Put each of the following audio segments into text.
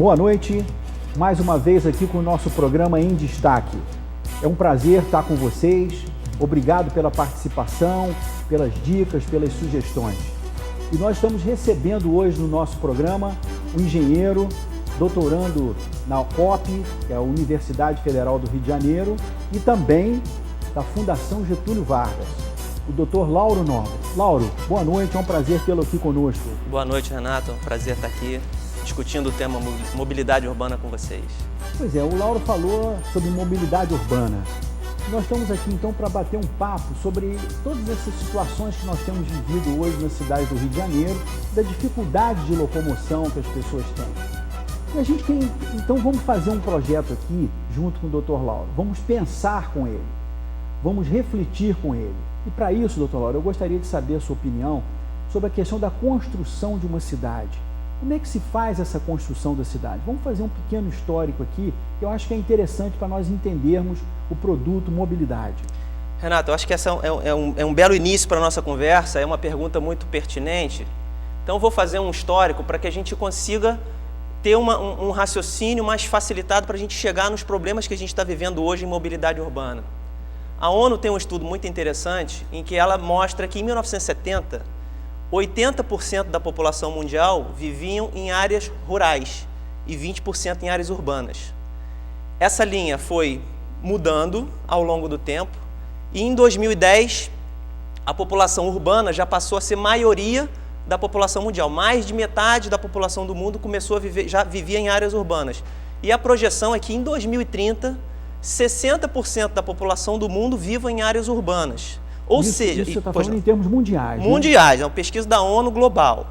Boa noite, mais uma vez aqui com o nosso programa Em Destaque. É um prazer estar com vocês, obrigado pela participação, pelas dicas, pelas sugestões. E nós estamos recebendo hoje no nosso programa um engenheiro, doutorando na UFOP, que é a Universidade Federal do Rio de Janeiro, e também da Fundação Getúlio Vargas, o Dr. Lauro Nobre. Lauro, boa noite, é um prazer tê-lo aqui conosco. Boa noite, Renato, é um prazer estar aqui discutindo o tema mobilidade urbana com vocês. Pois é, o Lauro falou sobre mobilidade urbana. Nós estamos aqui então para bater um papo sobre todas essas situações que nós temos vivido hoje na cidade do Rio de Janeiro, da dificuldade de locomoção que as pessoas têm. E a gente então vamos fazer um projeto aqui junto com o Dr. Lauro. Vamos pensar com ele, vamos refletir com ele. E para isso, Dr. Lauro, eu gostaria de saber a sua opinião sobre a questão da construção de uma cidade. Como é que se faz essa construção da cidade? Vamos fazer um pequeno histórico aqui, que eu acho que é interessante para nós entendermos o produto mobilidade. Renato, eu acho que essa é um belo início para a nossa conversa, é uma pergunta muito pertinente. Então eu vou fazer um histórico para que a gente consiga ter um raciocínio mais facilitado para a gente chegar nos problemas que a gente está vivendo hoje em mobilidade urbana. A ONU tem um estudo muito interessante em que ela mostra que em 1970, 80% da população mundial viviam em áreas rurais e 20% em áreas urbanas. Essa linha foi mudando ao longo do tempo e em 2010 a população urbana já passou a ser maioria da população mundial. Mais de metade da população do mundo começou a viver, já vivia em áreas urbanas. E a projeção é que em 2030, 60% da população do mundo viva em áreas urbanas. Ou seja, isso você está falando em termos mundiais. Mundiais, é uma pesquisa da ONU global.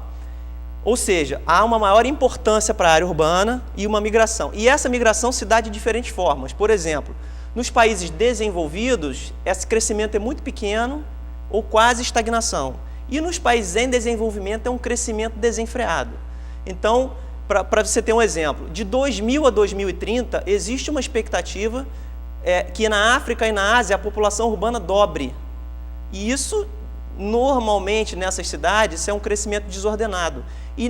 Ou seja, há uma maior importância para a área urbana e uma migração. E essa migração se dá de diferentes formas. Por exemplo, nos países desenvolvidos, esse crescimento é muito pequeno ou quase estagnação. E nos países em desenvolvimento é um crescimento desenfreado. Então, para você ter um exemplo, de 2000 a 2030, existe uma expectativa que na África e na Ásia a população urbana dobre. E isso, normalmente, nessas cidades, é um crescimento desordenado. E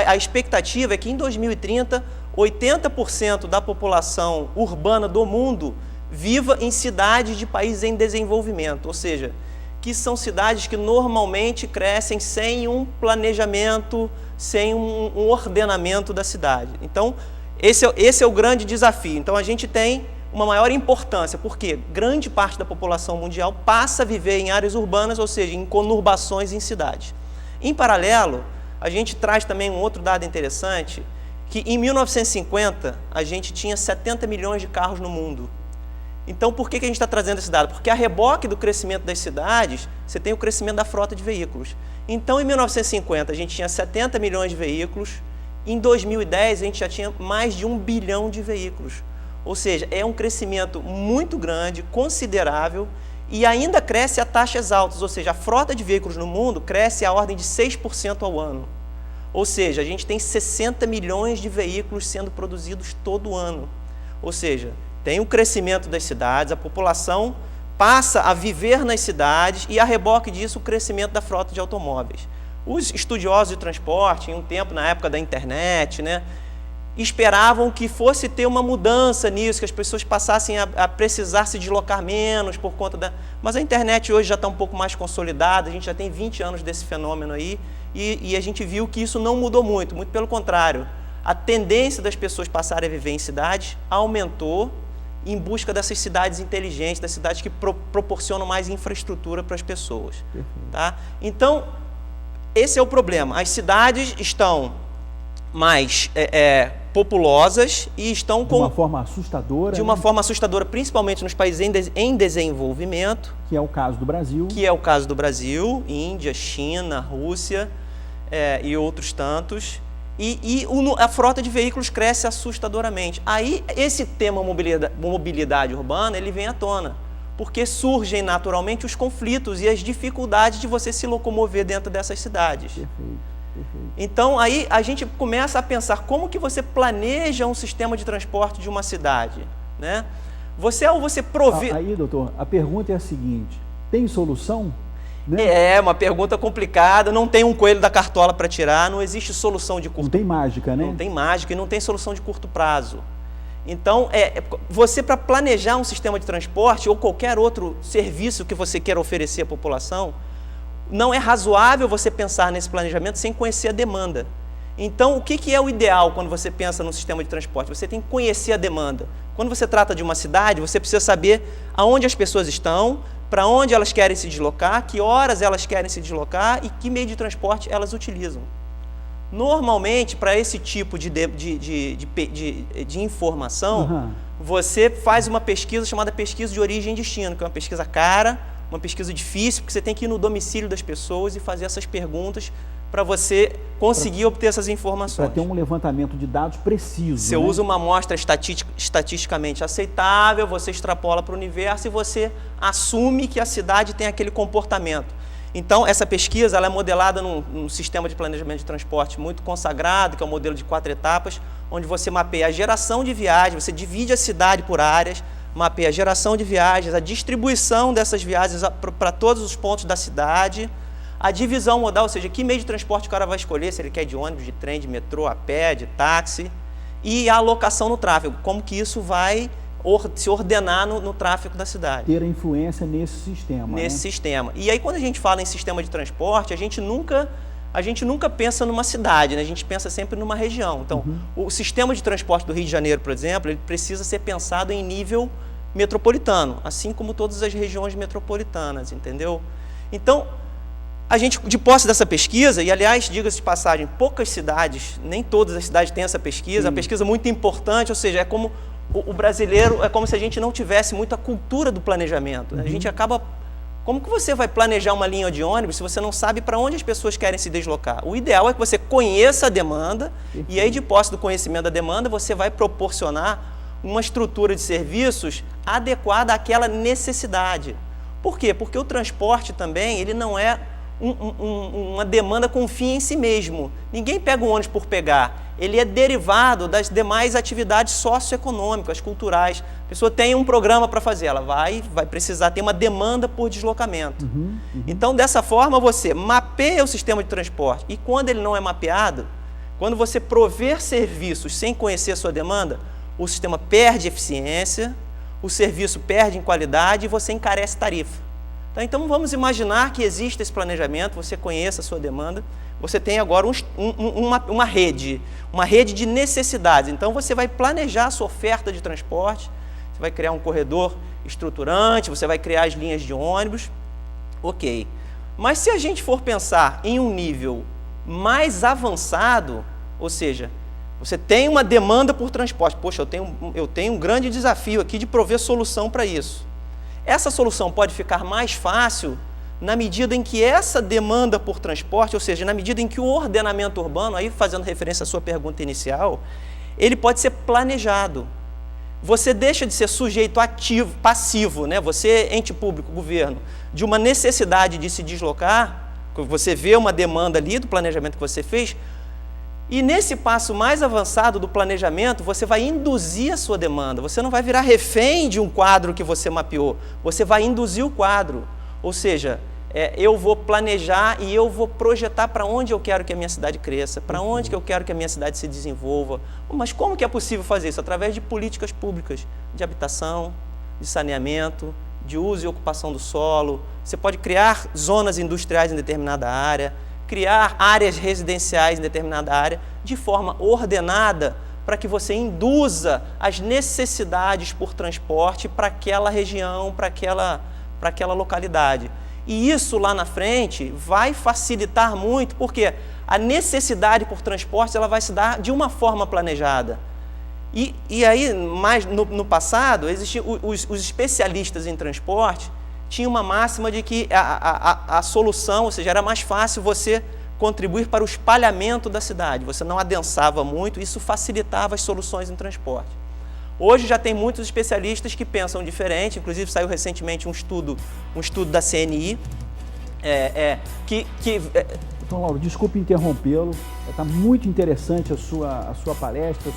a expectativa é que em 2030, 80% da população urbana do mundo viva em cidades de países em desenvolvimento, ou seja, que são cidades que normalmente crescem sem um planejamento, sem um ordenamento da cidade. Então, esse é o grande desafio. Então, a gente tem uma maior importância, porque grande parte da população mundial passa a viver em áreas urbanas, ou seja, em conurbações em cidades. Em paralelo, a gente traz também um outro dado interessante, que em 1950 a gente tinha 70 milhões de carros no mundo. Então, por que a gente está trazendo esse dado? Porque a reboque do crescimento das cidades, você tem o crescimento da frota de veículos. Então, em 1950, a gente tinha 70 milhões de veículos, em 2010 a gente já tinha mais de 1 bilhão de veículos. Ou seja, é um crescimento muito grande, considerável, e ainda cresce a taxas altas, ou seja, a frota de veículos no mundo cresce à ordem de 6% ao ano. Ou seja, a gente tem 60 milhões de veículos sendo produzidos todo ano. Ou seja, tem o crescimento das cidades, a população passa a viver nas cidades e a reboque disso o crescimento da frota de automóveis. Os estudiosos de transporte, em um tempo, na época da internet, esperavam que fosse ter uma mudança nisso, que as pessoas passassem a precisar se deslocar menos por conta da... Mas a internet hoje já está um pouco mais consolidada, a gente já tem 20 anos desse fenômeno aí, e a gente viu que isso não mudou muito pelo contrário. A tendência das pessoas passarem a viver em cidades aumentou em busca dessas cidades inteligentes, das cidades que proporcionam mais infraestrutura para as pessoas. Tá? Então, esse é o problema. As cidades estão mais populosas e estão com... De uma forma assustadora. De uma forma assustadora, principalmente nos países em desenvolvimento. Que é o caso do Brasil. Que é o caso do Brasil, Índia, China, Rússia e outros tantos. E a frota de veículos cresce assustadoramente. Aí, esse tema mobilidade urbana, ele vem à tona, porque surgem naturalmente os conflitos e as dificuldades de você se locomover dentro dessas cidades. Perfeito. Então, aí a gente começa a pensar como que você planeja um sistema de transporte de uma cidade, Você provê... Aí, doutor, a pergunta é a seguinte, tem solução? né? É uma pergunta complicada, não tem um coelho da cartola para tirar, não existe solução de curto prazo. Não tem mágica, né? Não tem mágica e não tem solução de curto prazo. Então, você para planejar um sistema de transporte ou qualquer outro serviço que você queira oferecer à população, não é razoável você pensar nesse planejamento sem conhecer a demanda. Então, o que é o ideal quando você pensa num sistema de transporte? Você tem que conhecer a demanda. Quando você trata de uma cidade, você precisa saber aonde as pessoas estão, para onde elas querem se deslocar, que horas elas querem se deslocar e que meio de transporte elas utilizam. Normalmente, para esse tipo de informação, você faz uma pesquisa chamada pesquisa de origem e destino, que é uma pesquisa cara, uma pesquisa difícil, porque você tem que ir no domicílio das pessoas e fazer essas perguntas para você conseguir obter essas informações. Para ter um levantamento de dados preciso. Você usa uma amostra estatisticamente aceitável, você extrapola para o universo e você assume que a cidade tem aquele comportamento. Então, essa pesquisa ela é modelada num sistema de planejamento de transporte muito consagrado, que é o modelo de 4 etapas, onde você mapeia a geração de viagens, você divide a cidade por áreas, mapeia a geração de viagens, a distribuição dessas viagens para todos os pontos da cidade, a divisão modal, ou seja, que meio de transporte o cara vai escolher, se ele quer de ônibus, de trem, de metrô, a pé, de táxi, e a alocação no tráfego, como que isso vai se ordenar no tráfego da cidade. Ter influência nesse sistema. Nesse sistema. E aí, quando a gente fala em sistema de transporte, a gente nunca pensa numa cidade, né? A gente pensa sempre numa região. Então, o sistema de transporte do Rio de Janeiro, por exemplo, ele precisa ser pensado em nível metropolitano, assim como todas as regiões metropolitanas, entendeu? Então, a gente, de posse dessa pesquisa, e aliás, diga-se de passagem, poucas cidades, nem todas as cidades têm essa pesquisa, a pesquisa é muito importante, ou seja, é como o brasileiro, é como se a gente não tivesse muito a cultura do planejamento. A gente acaba... Como que você vai planejar uma linha de ônibus se você não sabe para onde as pessoas querem se deslocar? O ideal é que você conheça a demanda e aí, de posse do conhecimento da demanda, você vai proporcionar uma estrutura de serviços adequada àquela necessidade. Por quê? Porque o transporte também, ele não é uma demanda com fim em si mesmo. Ninguém pega um ônibus por pegar. Ele é derivado das demais atividades socioeconômicas, culturais. A pessoa tem um programa para fazer, ela vai precisar ter uma demanda por deslocamento. Então, dessa forma, você mapeia o sistema de transporte. E quando ele não é mapeado, quando você prover serviços sem conhecer a sua demanda, o sistema perde eficiência, o serviço perde em qualidade e você encarece tarifa. Então, vamos imaginar que existe esse planejamento, você conheça a sua demanda, você tem agora uma rede de necessidades. Então, você vai planejar a sua oferta de transporte, você vai criar um corredor estruturante, você vai criar as linhas de ônibus, ok. Mas se a gente for pensar em um nível mais avançado, ou seja, você tem uma demanda por transporte, poxa, eu tenho um grande desafio aqui de prover solução para isso. Essa solução pode ficar mais fácil na medida em que essa demanda por transporte, ou seja, na medida em que o ordenamento urbano, aí fazendo referência à sua pergunta inicial, ele pode ser planejado. Você deixa de ser sujeito ativo, passivo, né? Você, ente público, governo, de uma necessidade de se deslocar, você vê uma demanda ali do planejamento que você fez, e nesse passo mais avançado do planejamento, você vai induzir a sua demanda. Você não vai virar refém de um quadro que você mapeou. Você vai induzir o quadro. Ou seja, eu vou planejar e eu vou projetar para onde eu quero que a minha cidade cresça, para onde que eu quero que a minha cidade se desenvolva. Mas como que é possível fazer isso? Através de políticas públicas, de habitação, de saneamento, de uso e ocupação do solo. Você pode criar zonas industriais em determinada área, criar áreas residenciais em determinada área de forma ordenada para que você induza as necessidades por transporte para aquela região, para aquela localidade. E isso lá na frente vai facilitar muito, porque a necessidade por transporte ela vai se dar de uma forma planejada. E aí, mais no passado, existiam os especialistas em transporte, tinha uma máxima de que a solução, ou seja, era mais fácil você contribuir para o espalhamento da cidade. Você não adensava muito, isso facilitava as soluções em transporte. Hoje já tem muitos especialistas que pensam diferente, inclusive saiu recentemente um estudo da CNI, Então, Lauro, desculpe interrompê-lo, está muito interessante a sua palestra,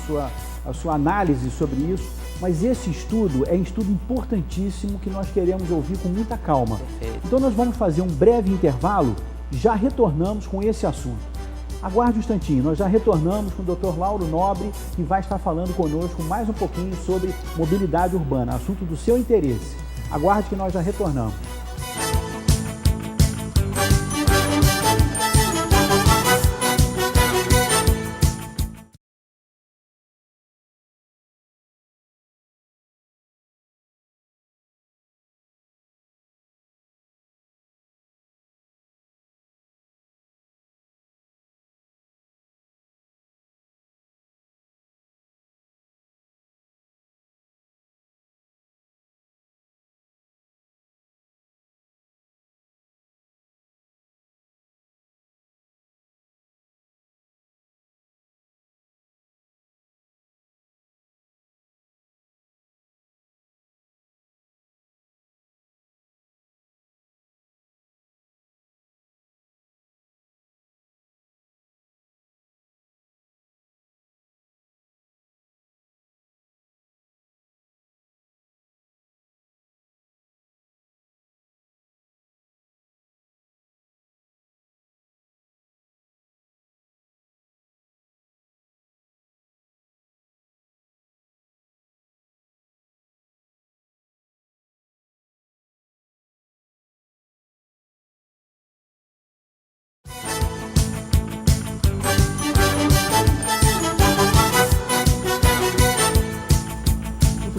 a sua análise sobre isso. Mas esse estudo é um estudo importantíssimo que nós queremos ouvir com muita calma. Perfeito. Então nós vamos fazer um breve intervalo, já retornamos com esse assunto. Aguarde um instantinho, nós já retornamos com o Dr. Lauro Nobre, que vai estar falando conosco mais um pouquinho sobre mobilidade urbana, assunto do seu interesse. Aguarde que nós já retornamos.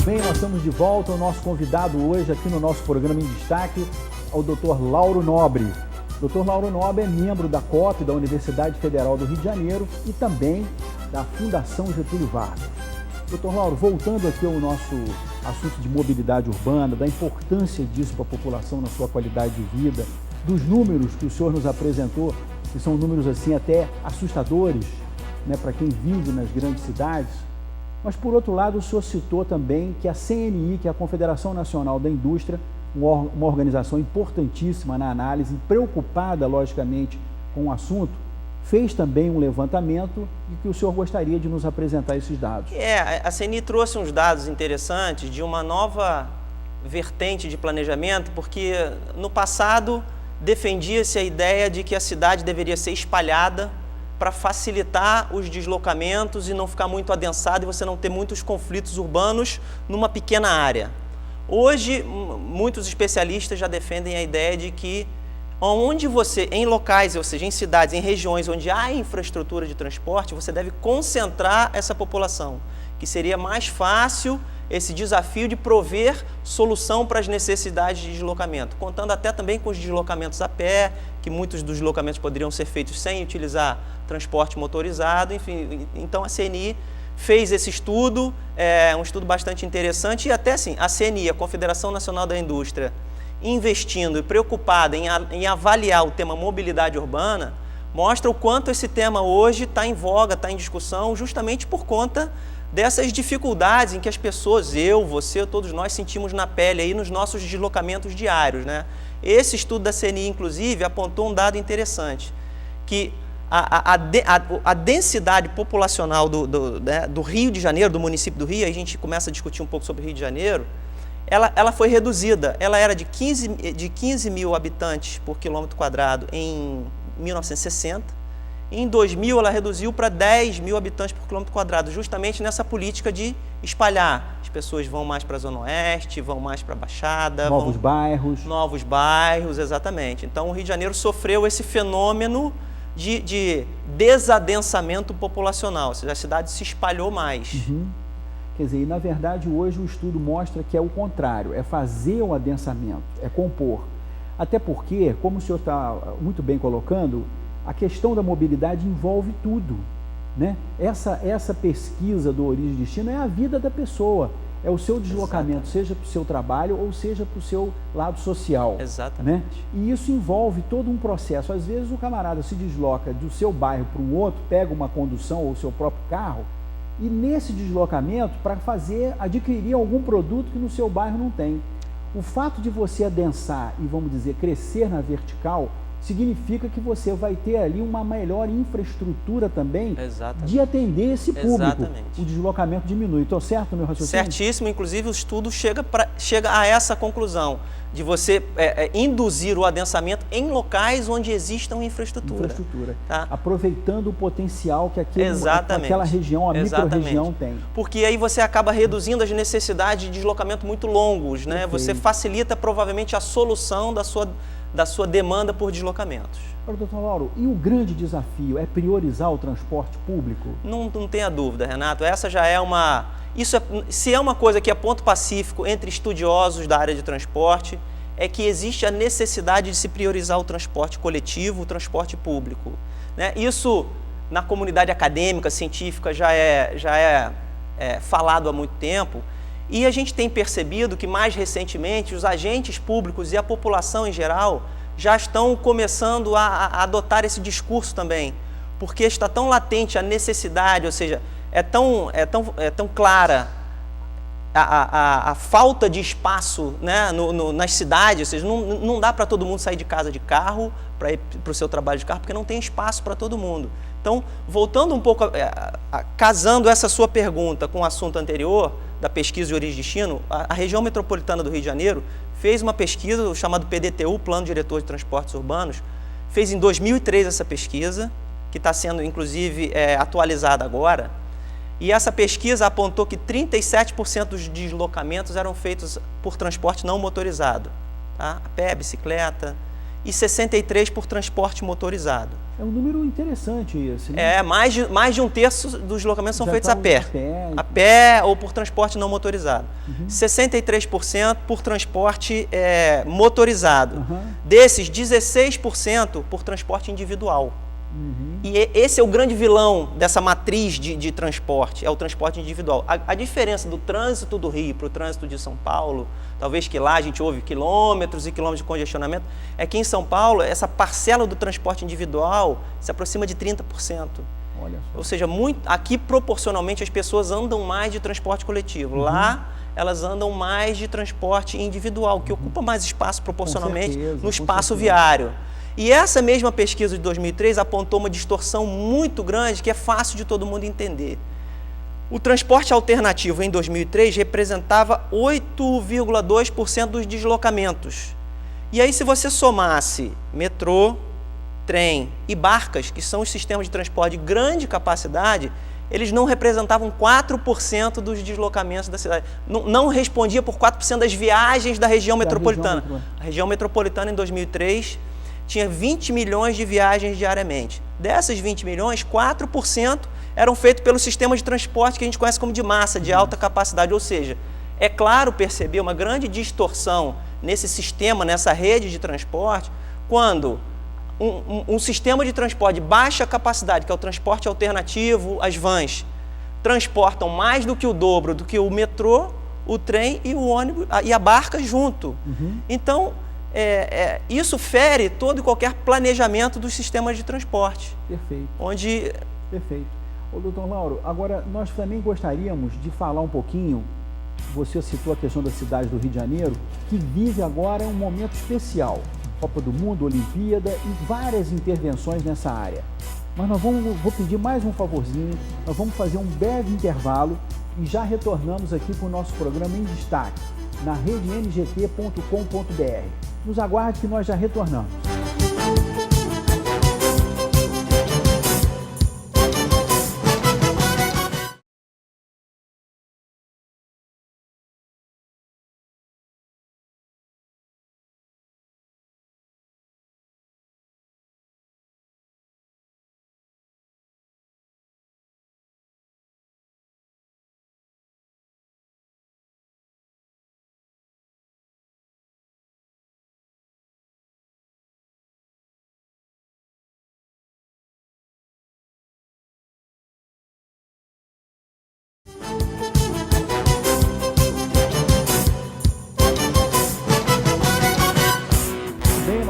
Bem, nós estamos de volta. O nosso convidado hoje aqui no nosso programa em destaque é o Dr. Lauro Nobre. Dr. Lauro Nobre é membro da COP, da Universidade Federal do Rio de Janeiro e também da Fundação Getúlio Vargas. Dr. Lauro, voltando aqui ao nosso assunto de mobilidade urbana, da importância disso para a população na sua qualidade de vida, dos números que o senhor nos apresentou, que são números assim até assustadores, né, para quem vive nas grandes cidades. Mas, por outro lado, o senhor citou também que a CNI, que é a Confederação Nacional da Indústria, uma organização importantíssima na análise, preocupada, logicamente, com o assunto, fez também um levantamento e que o senhor gostaria de nos apresentar esses dados. A CNI trouxe uns dados interessantes de uma nova vertente de planejamento, porque no passado defendia-se a ideia de que a cidade deveria ser espalhada para facilitar os deslocamentos e não ficar muito adensado e você não ter muitos conflitos urbanos numa pequena área. Hoje, muitos especialistas já defendem a ideia de que onde você, em locais, ou seja, em cidades, em regiões onde há infraestrutura de transporte, você deve concentrar essa população, que seria mais fácil esse desafio de prover solução para as necessidades de deslocamento, contando até também com os deslocamentos a pé, que muitos dos deslocamentos poderiam ser feitos sem utilizar transporte motorizado, enfim. Então a CNI fez esse estudo, um estudo bastante interessante, e até assim, a CNI, a Confederação Nacional da Indústria, investindo e preocupada em avaliar o tema mobilidade urbana, mostra o quanto esse tema hoje está em voga, está em discussão, justamente por conta dessas dificuldades em que as pessoas, eu, você, todos nós sentimos na pele aí nos nossos deslocamentos diários, né? Esse estudo da CNI, inclusive, apontou um dado interessante, que a densidade populacional do Rio de Janeiro, do município do Rio, aí a gente começa a discutir um pouco sobre o Rio de Janeiro, ela foi reduzida. Ela era de 15 mil habitantes por quilômetro quadrado em 1960. Em 2000, ela reduziu para 10 mil habitantes por quilômetro quadrado, justamente nessa política de espalhar. As pessoas vão mais para a Zona Oeste, vão mais para a Baixada. Novos bairros. Novos bairros, exatamente. Então, o Rio de Janeiro sofreu esse fenômeno de desadensamento populacional, ou seja, a cidade se espalhou mais. Uhum. Quer dizer, e na verdade, hoje o estudo mostra que é o contrário, é fazer o adensamento, é compor. Até porque, como o senhor está muito bem colocando, a questão da mobilidade envolve tudo, né? Essa pesquisa do origem e destino é a vida da pessoa, é o seu deslocamento, seja para o seu trabalho ou seja para o seu lado social. Exatamente. Né? E isso envolve todo um processo. Às vezes o camarada se desloca do seu bairro para um outro, pega uma condução ou o seu próprio carro, e nesse deslocamento para adquirir algum produto que no seu bairro não tem. O fato de você adensar e, vamos dizer, crescer na vertical significa que você vai ter ali uma melhor infraestrutura também de atender esse público. Exatamente. O deslocamento diminui. Estou certo, meu raciocínio? Certíssimo. Inclusive, o estudo chega a essa conclusão, de você induzir o adensamento em locais onde existam infraestrutura. Tá? Aproveitando o potencial que aquela região, a micro-região tem. Porque aí você acaba reduzindo as necessidades de deslocamento muito longos, né? Você facilita provavelmente a solução da sua demanda por deslocamentos. Doutor Lauro, e o grande desafio é priorizar o transporte público? Não tenha dúvida, Renato. Essa já é uma... se é uma coisa que é ponto pacífico entre estudiosos da área de transporte, é que existe a necessidade de se priorizar o transporte coletivo, o transporte público, né? Isso, na comunidade acadêmica, científica, já é falado há muito tempo. E a gente tem percebido que, mais recentemente, os agentes públicos e a população em geral já estão começando a adotar esse discurso também, porque está tão latente a necessidade, ou seja, é tão clara a falta de espaço, né, nas cidades, ou seja, não dá para todo mundo sair de casa de carro para ir para o seu trabalho de carro, porque não tem espaço para todo mundo. Então, voltando um pouco, casando essa sua pergunta com o assunto anterior, da pesquisa de origem e destino, a região metropolitana do Rio de Janeiro fez uma pesquisa chamada PDTU, Plano Diretor de Transportes Urbanos, fez em 2003 essa pesquisa, que está sendo, inclusive, atualizada agora, e essa pesquisa apontou que 37% dos deslocamentos eram feitos por transporte não motorizado, tá? A pé, bicicleta, e 63% por transporte motorizado. É um número interessante esse, né? Mais de um terço dos deslocamentos são feitos a pé ou por transporte não motorizado. 63% por transporte motorizado. Desses, 16% por transporte individual. E esse é o grande vilão dessa matriz de transporte, é o transporte individual. A diferença do trânsito do Rio para o trânsito de São Paulo, talvez que lá a gente ouve quilômetros e quilômetros de congestionamento, é que em São Paulo essa parcela do transporte individual se aproxima de 30%. Olha só. Ou seja, aqui proporcionalmente as pessoas andam mais de transporte coletivo. Lá elas andam mais de transporte individual, que ocupa mais espaço proporcionalmente no espaço viário. E essa mesma pesquisa de 2003 apontou uma distorção muito grande que é fácil de todo mundo entender. O transporte alternativo em 2003 representava 8,2% dos deslocamentos. E aí, se você somasse metrô, trem e barcas, que são os sistemas de transporte de grande capacidade, eles não representavam 4% dos deslocamentos da cidade. Não respondia por 4% das viagens da região metropolitana. A região metropolitana, em 2003, tinha 20 milhões de viagens diariamente. Dessas 20 milhões, 4% eram feitos pelo sistema de transporte que a gente conhece como de massa, de alta capacidade. Ou seja, é claro perceber uma grande distorção nesse sistema, nessa rede de transporte, quando um sistema de transporte de baixa capacidade, que é o transporte alternativo, as vans, transportam mais do que o dobro do que o metrô, o trem e o ônibus e a barca junto. Então, isso fere todo e qualquer planejamento dos sistemas de transporte. Perfeito. Perfeito. Ô, doutor Lauro, agora nós também gostaríamos de falar um pouquinho, você citou a questão da cidade do Rio de Janeiro, que vive agora um momento especial, Copa do Mundo, Olimpíada e várias intervenções nessa área. Mas vou pedir mais um favorzinho, nós vamos fazer um breve intervalo e já retornamos aqui para o nosso programa em destaque, na redenggt.com.br. Nos aguarde que nós já retornamos.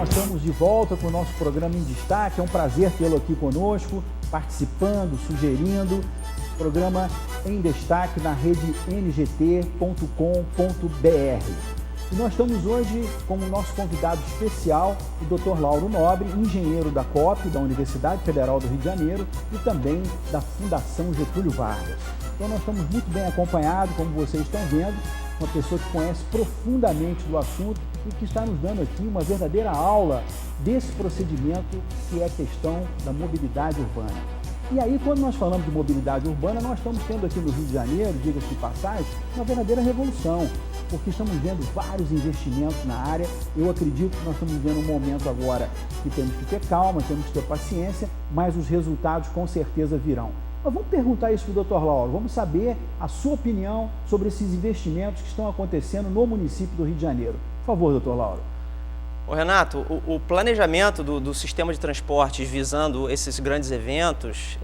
Estamos de volta com o nosso programa em destaque. É um prazer tê-lo aqui conosco, participando, sugerindo. Programa em destaque na rede ngT.com.br. E nós estamos hoje como nosso convidado especial o Dr. Lauro Nobre, engenheiro da COP, da Universidade Federal do Rio de Janeiro e também da Fundação Getúlio Vargas. Então nós estamos muito bem acompanhados, como vocês estão vendo, uma pessoa que conhece profundamente do assunto e que está nos dando aqui uma verdadeira aula desse procedimento que é a questão da mobilidade urbana. E aí, quando nós falamos de mobilidade urbana, nós estamos tendo aqui no Rio de Janeiro, diga-se de passagem, uma verdadeira revolução, porque estamos vendo vários investimentos na área. Eu acredito que nós estamos vendo um momento agora que temos que ter calma, temos que ter paciência, mas os resultados com certeza virão. Mas vamos perguntar isso para o Dr. Lauro, vamos saber a sua opinião sobre esses investimentos que estão acontecendo no município do Rio de Janeiro. Por favor, Dr. Lauro. Ô Renato, o planejamento do sistema de transportes visando esses grandes eventos,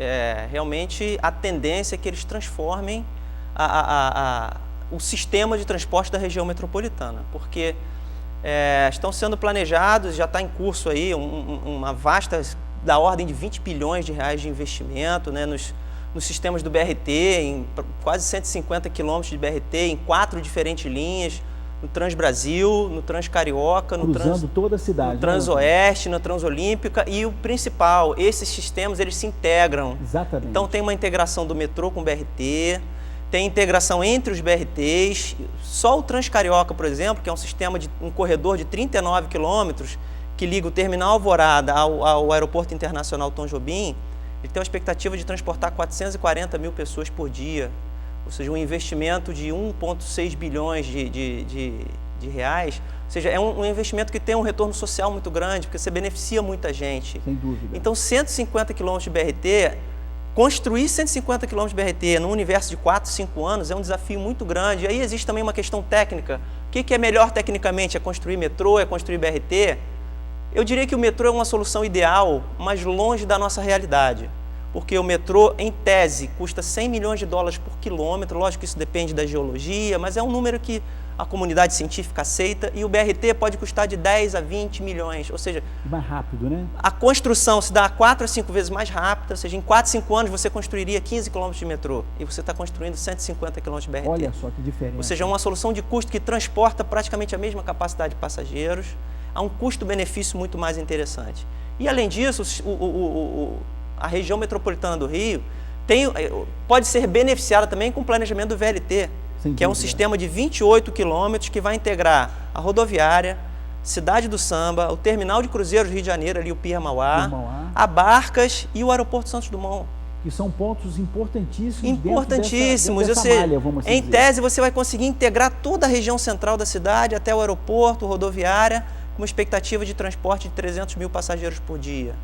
realmente a tendência é que eles transformem o sistema de transporte da região metropolitana, porque estão sendo planejados, já está em curso aí uma vasta, da ordem de 20 bilhões de reais de investimento, né, nos sistemas do BRT, em quase 150 quilômetros de BRT, em 4 diferentes linhas, no Transbrasil, no Transcarioca, cruzando toda a cidade, no Transoeste, na Transolímpica, e o principal, esses sistemas eles se integram. Exatamente. Então tem uma integração do metrô com o BRT, tem integração entre os BRTs, só o Transcarioca, por exemplo, que é um sistema de um corredor de 39 quilômetros, que liga o Terminal Alvorada ao Aeroporto Internacional Tom Jobim, ele tem uma expectativa de transportar 440 mil pessoas por dia. Ou seja, um investimento de 1,6 bilhões de reais. Ou seja, é um investimento que tem um retorno social muito grande, porque você beneficia muita gente. Sem dúvida. Então, 150 quilômetros de BRT, construir 150 quilômetros de BRT num universo de 4, 5 anos é um desafio muito grande. E aí existe também uma questão técnica. O que é melhor tecnicamente? É construir metrô? É construir BRT? Eu diria que o metrô é uma solução ideal, mas longe da nossa realidade. Porque o metrô, em tese, custa 100 milhões de dólares por quilômetro, lógico que isso depende da geologia, mas é um número que a comunidade científica aceita, e o BRT pode custar de 10 a 20 milhões, ou seja... Mais rápido, né? A construção se dá 4 a 5 vezes mais rápida, ou seja, em 4, 5 anos você construiria 15 quilômetros de metrô, e você está construindo 150 quilômetros de BRT. Olha só que diferença. Ou seja, é uma solução de custo que transporta praticamente a mesma capacidade de passageiros, a um custo-benefício muito mais interessante. E, além disso, a região metropolitana do Rio pode ser beneficiada também com o planejamento do VLT, que é um sistema de 28 quilômetros que vai integrar a rodoviária, Cidade do Samba, o terminal de cruzeiros do Rio de Janeiro, ali o Pia Mauá, a Barcas e o aeroporto Santos Dumont. Que são pontos importantíssimos. Importantíssimos. Dentro dessa malha, vamos assim em tese, você vai conseguir integrar toda a região central da cidade até o aeroporto, rodoviária, com uma expectativa de transporte de 300 mil passageiros por dia.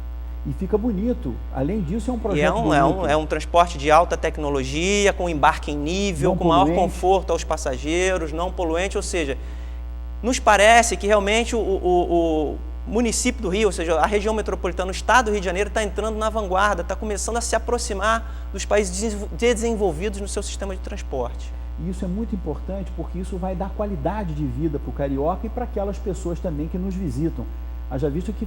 E fica bonito. Além disso, é um projeto bonito. É um transporte de alta tecnologia, com embarque em nível, com maior conforto aos passageiros, não poluente. Ou seja, nos parece que realmente o município do Rio, ou seja, a região metropolitana, o estado do Rio de Janeiro, está entrando na vanguarda, está começando a se aproximar dos países desenvolvidos no seu sistema de transporte. E isso é muito importante porque isso vai dar qualidade de vida para o carioca e para aquelas pessoas também que nos visitam. Haja visto que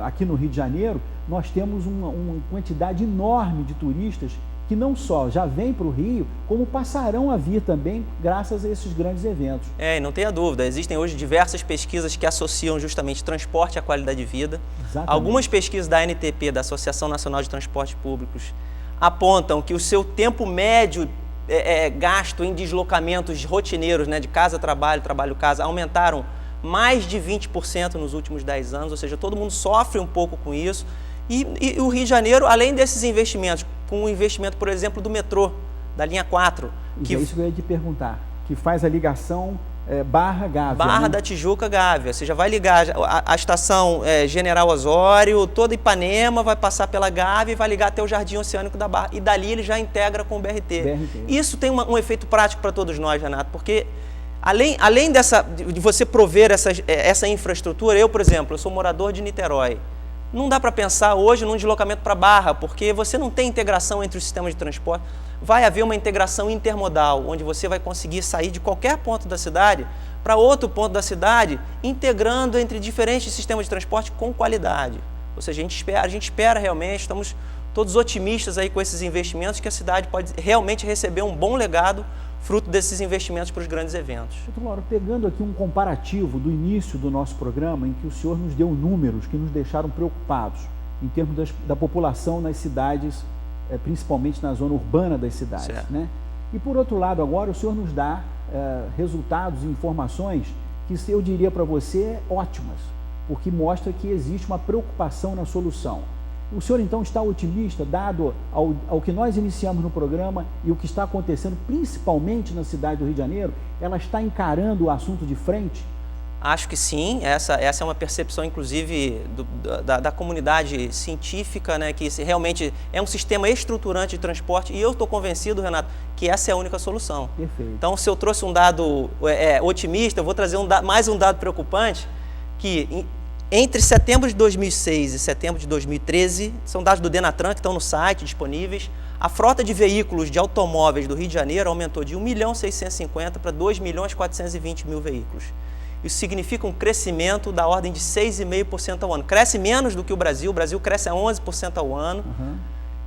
aqui no Rio de Janeiro nós temos uma quantidade enorme de turistas que não só já vêm para o Rio, como passarão a vir também graças a esses grandes eventos. E não tenha dúvida, existem hoje diversas pesquisas que associam justamente transporte à qualidade de vida. Exatamente. Algumas pesquisas da ANTP, da Associação Nacional de Transportes Públicos, apontam que o seu tempo médio gasto em deslocamentos rotineiros, né, de casa-trabalho, trabalho-casa, aumentaram mais de 20% nos últimos 10 anos, ou seja, todo mundo sofre um pouco com isso. E o Rio de Janeiro, além desses investimentos, com o investimento, por exemplo, do metrô, da linha 4. É isso que eu ia te perguntar, que faz a ligação Barra-Gávea. Barra da Tijuca-Gávea, você já vai ligar a estação General Osório, toda Ipanema, vai passar pela Gávea e vai ligar até o Jardim Oceânico da Barra. E dali ele já integra com o BRT. Isso tem um efeito prático para todos nós, Renato, porque além de você prover essa infraestrutura, eu, por exemplo, eu sou morador de Niterói. Não dá para pensar hoje num deslocamento para Barra, porque você não tem integração entre os sistemas de transporte. Vai haver uma integração intermodal, onde você vai conseguir sair de qualquer ponto da cidade para outro ponto da cidade, integrando entre diferentes sistemas de transporte com qualidade. Ou seja, a gente espera realmente, estamos todos otimistas aí com esses investimentos, que a cidade pode realmente receber um bom legado fruto desses investimentos para os grandes eventos. Doutor Lauro, pegando aqui um comparativo do início do nosso programa, em que o senhor nos deu números que nos deixaram preocupados em termos da população nas cidades, principalmente na zona urbana das cidades, né? E por outro lado, agora o senhor nos dá resultados e informações que eu diria para você ótimas, porque mostra que existe uma preocupação na solução. O senhor então está otimista, dado ao que nós iniciamos no programa e o que está acontecendo principalmente na cidade do Rio de Janeiro? Ela está encarando o assunto de frente? Acho que sim, essa é uma percepção inclusive da comunidade científica, né, que realmente é um sistema estruturante de transporte, e eu estou convencido, Renato, que essa é a única solução. Perfeito. Então, se eu trouxe um dado otimista, eu vou trazer mais um dado preocupante, que entre setembro de 2006 e setembro de 2013, são dados do Denatran que estão no site disponíveis, a frota de veículos de automóveis do Rio de Janeiro aumentou de 1.650.000 para 2.420.000 veículos. Isso significa um crescimento da ordem de 6,5% ao ano. Cresce menos do que o Brasil cresce a 11% ao ano,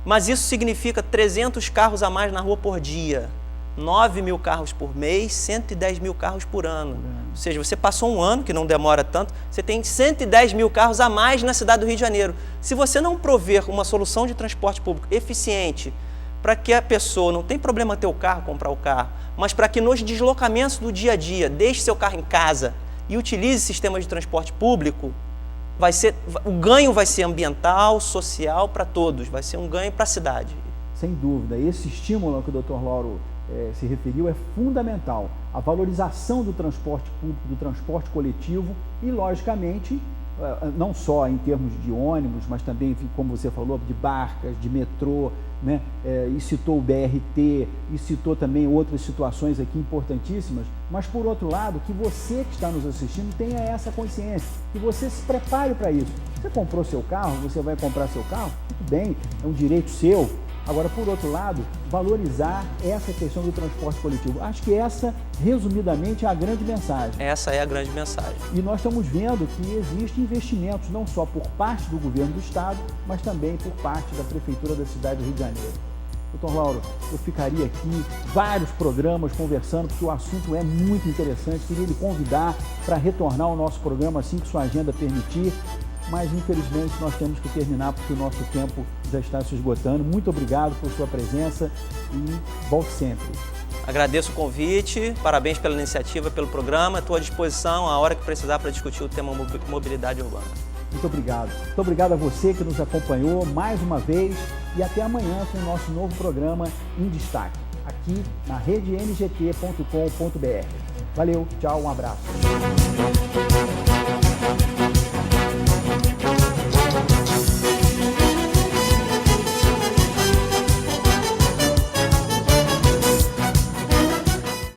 mas isso significa 300 carros a mais na rua por dia, 9.000 carros por mês, 110.000 carros por ano. Ou seja, você passou um ano, que não demora tanto, você tem 110.000 carros a mais na cidade do Rio de Janeiro. Se você não prover uma solução de transporte público eficiente, para que a pessoa, não tem problema ter o carro, comprar o carro, mas para que nos deslocamentos do dia a dia, deixe seu carro em casa e utilize sistemas de transporte público, o ganho vai ser ambiental, social, para todos, vai ser um ganho para a cidade. Sem dúvida, esse estímulo ao que o Dr. Lauro se referiu é fundamental. A valorização do transporte público, do transporte coletivo e, logicamente, não só em termos de ônibus, mas também, como você falou, de barcas, de metrô, né? E citou o BRT, e citou também outras situações aqui importantíssimas, mas por outro lado, que você que está nos assistindo tenha essa consciência, que você se prepare para isso. Você comprou seu carro, você vai comprar seu carro, tudo bem, é um direito seu. Agora, por outro lado, valorizar essa questão do transporte coletivo. Acho que essa, resumidamente, é a grande mensagem. Essa é a grande mensagem. E nós estamos vendo que existem investimentos, não só por parte do governo do estado, mas também por parte da Prefeitura da cidade do Rio de Janeiro. Doutor Lauro, eu ficaria aqui vários programas conversando, porque o assunto é muito interessante. Queria lhe convidar para retornar ao nosso programa assim que sua agenda permitir. Mas, infelizmente, nós temos que terminar porque o nosso tempo já está se esgotando. Muito obrigado por sua presença e volte sempre. Agradeço o convite, parabéns pela iniciativa, pelo programa. Estou à disposição a hora que precisar para discutir o tema mobilidade urbana. Muito obrigado. Muito obrigado a você que nos acompanhou mais uma vez e até amanhã com o nosso novo programa em destaque, aqui na redengT.com.br. Valeu, tchau, um abraço.